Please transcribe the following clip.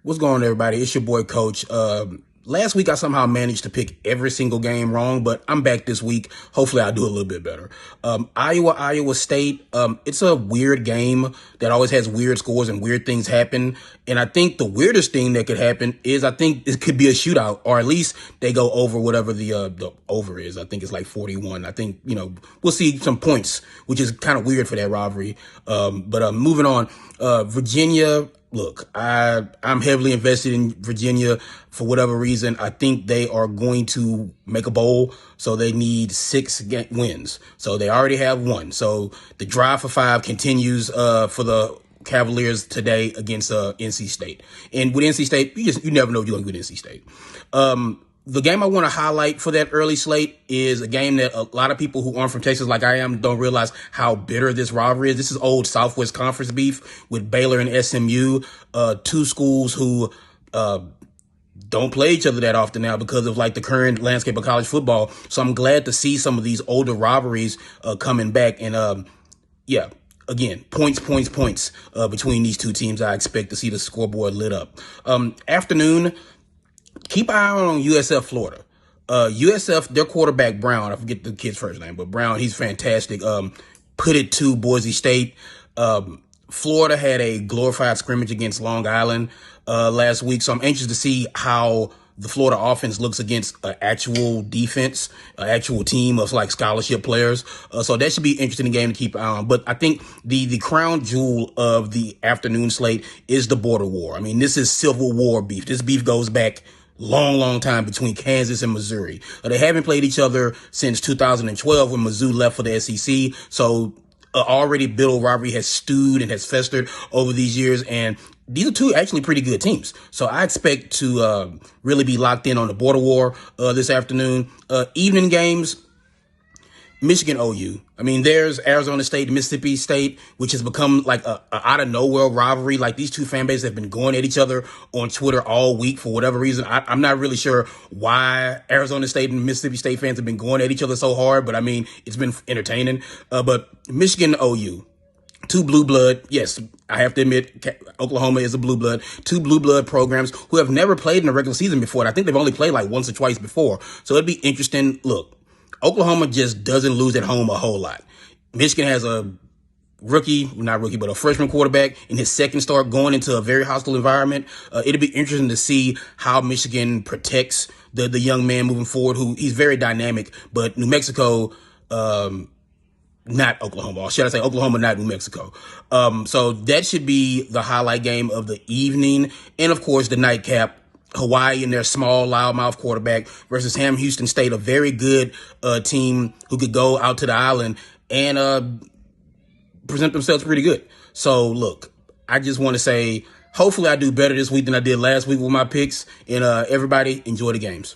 What's going on, everybody? It's your boy, Coach. Last week, I somehow managed to pick every single game wrong, but I'm back this week. Hopefully, I'll do a little bit better. Iowa State, it's a weird game that always has weird scores and weird things happen. And I think the weirdest thing that could happen is I think it could be a shootout, or at least they go over whatever the over is. I think it's like 41. I think, we'll see some points, which is kind of weird for that rivalry. But moving on, Virginia. Look, I'm heavily invested in Virginia for whatever reason. I think they are going to make a bowl, so they need 6 wins. So they already have one. So the drive for 5 continues for the Cavaliers today against NC State. And with NC State, you never know what you're going to get with NC State. The game I want to highlight for that early slate is a game that a lot of people who aren't from Texas like I am don't realize how bitter this rivalry is. This is old Southwest Conference beef with Baylor and SMU, two schools who don't play each other that often now because of like the current landscape of college football. So I'm glad to see some of these older rivalries coming back. And again, points between these two teams. I expect to see the scoreboard lit up. Afternoon. Keep an eye on USF Florida. USF, their quarterback, Brown, I forget the kid's first name, but Brown, he's fantastic. Put it to Boise State. Florida had a glorified scrimmage against Long Island last week, so I'm anxious to see how the Florida offense looks against an actual defense, an actual team of like scholarship players. So that should be an interesting game to keep an eye on. But I think the crown jewel of the afternoon slate is the border war. I mean, this is Civil War beef. This beef goes back long time between Kansas and Missouri. They haven't played each other since 2012 when Mizzou left for the SEC. So already built rivalry has stewed and has festered over these years. And these are two actually pretty good teams. So I expect to really be locked in on the border war this afternoon. Evening games, Michigan OU. I mean, there's Arizona State, Mississippi State, which has become like a out of nowhere rivalry. Like these two fan bases have been going at each other on Twitter all week for whatever reason. I'm not really sure why Arizona State and Mississippi State fans have been going at each other so hard, but I mean, it's been entertaining. But Michigan OU. Two blue blood. Yes, I have to admit, Oklahoma is a blue blood. Two blue blood programs who have never played in the regular season before. And I think they've only played like once or twice before. So it'd be interesting. Look, Oklahoma just doesn't lose at home a whole lot. Michigan has a a freshman quarterback in his second start going into a very hostile environment. It'll be interesting to see how Michigan protects the young man moving forward, who he's very dynamic, but New Mexico, not Oklahoma, or should I say Oklahoma, not New Mexico. So that should be the highlight game of the evening. And of course, the nightcap, Hawaii and their small, loudmouth quarterback versus Sam Houston State, a very good team who could go out to the island and present themselves pretty good. So, look, I just want to say, hopefully I do better this week than I did last week with my picks. And everybody, enjoy the games.